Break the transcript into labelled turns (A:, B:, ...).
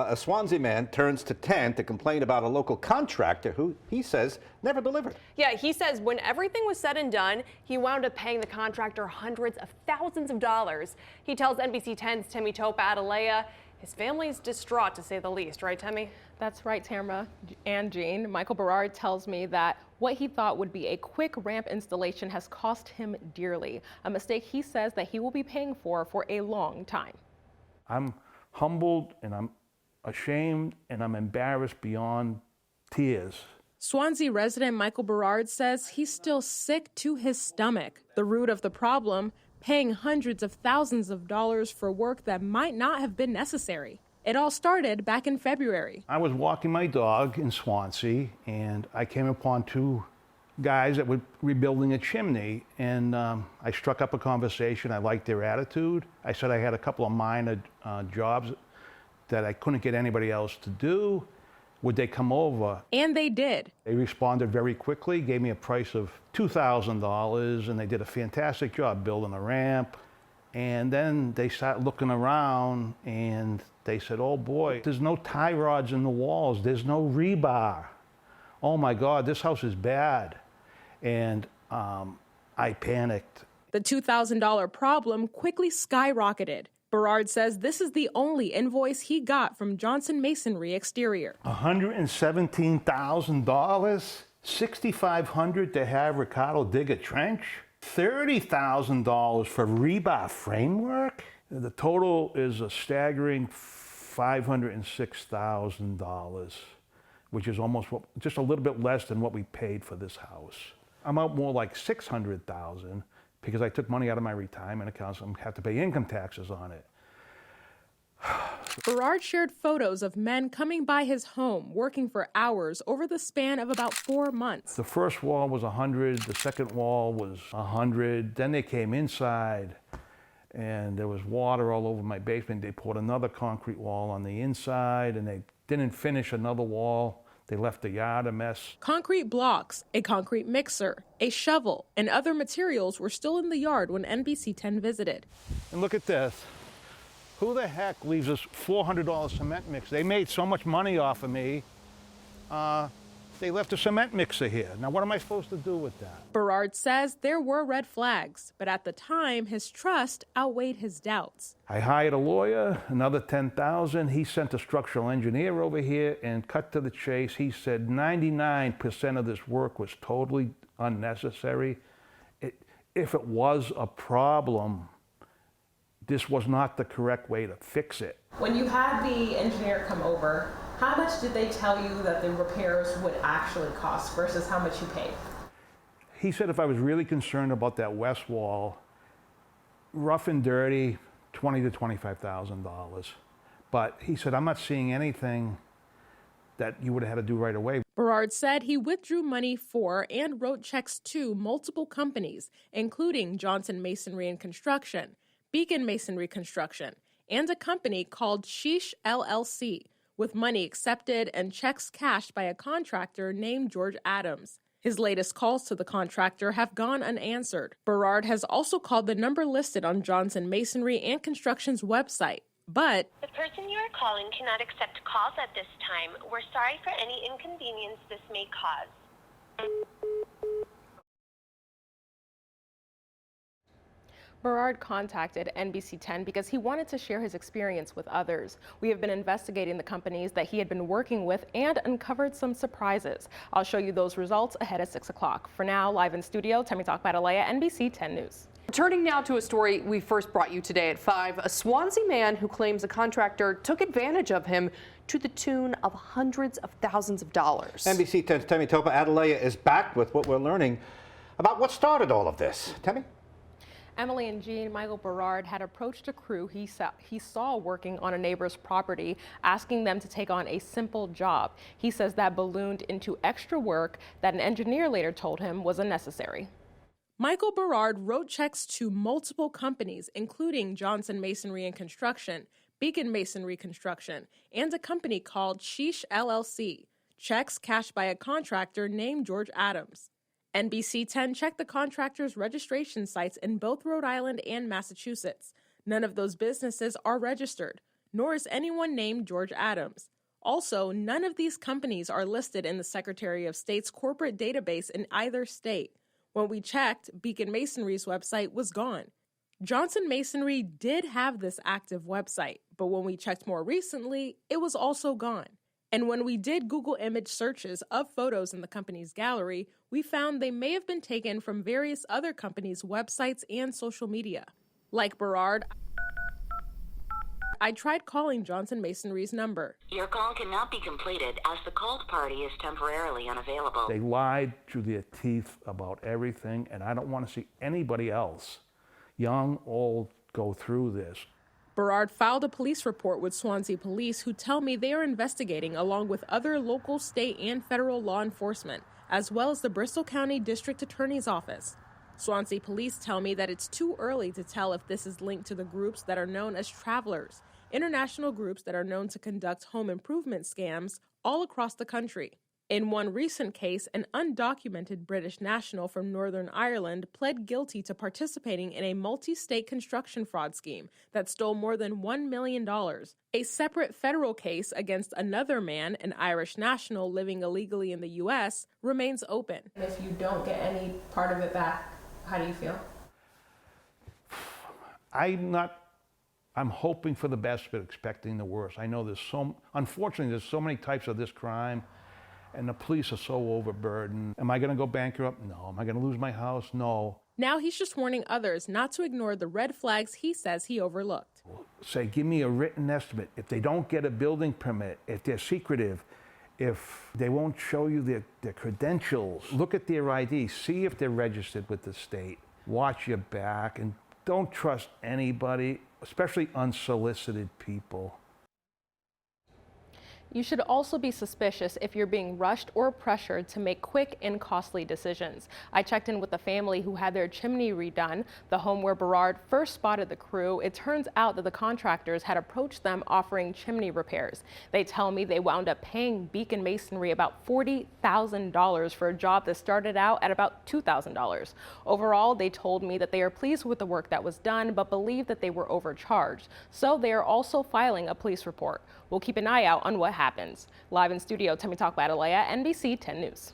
A: a Swansea man turns to 10 to complain about a local contractor who he says never delivered.
B: Yeah, he says when everything was said and done, he wound up paying the contractor hundreds of thousands of dollars. He tells NBC 10's Timmy Topa Atalaya his family's distraught, to say the least. Right, Timmy?
C: That's right, Tamara and Jean. Michael Berard tells me that what he thought would be a quick ramp installation has cost him dearly, a mistake he says that he will be paying for a long time.
D: I'm humbled and I'm ashamed and I'm embarrassed beyond tears.
C: Swansea resident Michael Berard says he's still sick to his stomach. The root of the problem, paying hundreds of thousands of dollars for work that might not have been necessary. It all started back in February.
D: I was walking my dog in Swansea and I came upon two guys that were rebuilding a chimney, and I struck up a conversation. I liked their attitude. I said I had a couple of minor jobs that I couldn't get anybody else to do. Would they come over?
C: And they did.
D: They responded very quickly, gave me a price of $2,000, and they did a fantastic job building a ramp. And then they started looking around and they said, oh boy, there's no tie rods in the walls, there's no rebar. Oh my God, this house is bad. And I panicked.
C: The $2,000 problem quickly skyrocketed. Berard says this is the only invoice he got from Johnson Masonry Exterior.
D: $117,000, $6,500 to have Ricardo dig a trench, $30,000 for rebar framework. The total is a staggering $506,000, which is almost just a little bit less than what we paid for this house. I'm out more like $600,000 because I took money out of my retirement accounts and have to pay income taxes on it.
C: Berard shared photos of men coming by his home, working for hours over the span of about 4 months.
D: The first wall was 100, the second wall was 100. Then they came inside and there was water all over my basement. They poured another concrete wall on the inside and they didn't finish another wall. They left the yard a mess.
C: Concrete blocks, a concrete mixer, a shovel, and other materials were still in the yard when NBC 10 visited.
D: And look at this. Who the heck leaves us $400 cement mix? They made so much money off of me. They left a cement mixer here. Now, what am I supposed to do with that?
C: Berard says there were red flags, but at the time, his trust outweighed his doubts.
D: I hired a lawyer, another $10,000. He sent a structural engineer over here and cut to the chase. He said 99% of this work was totally unnecessary. If it was a problem, this was not the correct way to fix it.
E: When you had the engineer come over, how much did they tell you that the repairs would actually cost versus how much you paid?
D: He said if I was really concerned about that west wall, rough and dirty, $20,000 to $25,000. But he said, I'm not seeing anything that you would have had to do right away.
C: Berard said he withdrew money for and wrote checks to multiple companies, including Johnson Masonry and Construction, Beacon Masonry Construction, and a company called Sheesh LLC, with money accepted and checks cashed by a contractor named George Adams. His latest calls to the contractor have gone unanswered. Berard has also called the number listed on Johnson Masonry and Construction's website, but
F: the person you are calling cannot accept calls at this time. We're sorry for any inconvenience this may cause.
C: Berard contacted NBC 10 because he wanted to share his experience with others. We have been investigating the companies that he had been working with and uncovered some surprises. I'll show you those results ahead at 6 o'clock. For now, live in studio, Timmy Topa Atalaya, NBC 10 News.
G: Turning now to a story we first brought you today at 5. A Swansea man who claims a contractor took advantage of him to the tune of hundreds of thousands of dollars.
A: NBC 10's Timmy Topa Atalaya is back with what we're learning about what started all of this. Timmy?
C: Emily and Jean, Michael Berard had approached a crew he saw working on a neighbor's property, asking them to take on a simple job. He says that ballooned into extra work that an engineer later told him was unnecessary. Michael Berard wrote checks to multiple companies, including Johnson Masonry and Construction, Beacon Masonry Construction, and a company called Sheesh LLC. Checks cashed by a contractor named George Adams. NBC 10 checked the contractor's registration sites in both Rhode Island and Massachusetts. None of those businesses are registered. nor is anyone named George Adams. Also, none of these companies are listed in the Secretary of State's corporate database in either state. When we checked, Beacon Masonry's website was gone. Johnson Masonry did have this active website, but when we checked more recently, it was also gone. And when we did Google image searches of photos in the company's gallery, we found they may have been taken from various other companies' websites and social media. Like Berard, I tried calling Johnson Masonry's number.
H: Your call cannot be completed as the called party is temporarily unavailable.
D: They lied through their teeth about everything, and I don't want to see anybody else, young, old, go through this.
C: Berard filed a police report with Swansea police, who tell me they are investigating along with other local, state, and federal law enforcement, as well as the Bristol County District Attorney's Office. Swansea police tell me that it's too early to tell if this is linked to the groups that are known as travelers, international groups that are known to conduct home improvement scams all across the country. In one recent case, an undocumented British national from Northern Ireland pled guilty to participating in a multi-state construction fraud scheme that stole more than $1 million. A separate federal case against another man, an Irish national living illegally in the U.S., remains open.
E: If you don't get any part of it back, how do you feel?
D: I'm hoping for the best, but expecting the worst. I know unfortunately, there's so many types of this crime, and the police are so overburdened. Am I going to go bankrupt? No. Am I going to lose my house? No.
C: Now he's just warning others not to ignore the red flags he says he overlooked.
D: Say, give me a written estimate. If they don't get a building permit, if they're secretive, if they won't show you their credentials, look at their ID, see if they're registered with the state. Watch your back, and don't trust anybody, especially unsolicited people.
C: You should also be suspicious if you're being rushed or pressured to make quick and costly decisions. I checked in with the family who had their chimney redone, the home where Berard first spotted the crew. It turns out that the contractors had approached them offering chimney repairs. They tell me they wound up paying Beacon Masonry about $40,000 for a job that started out at about $2,000. Overall, they told me that they are pleased with the work that was done, but believe that they were overcharged. So they are also filing a police report. We'll keep an eye out on what happens. Live in studio, Tammy Talk by Atalaya, NBC 10 News.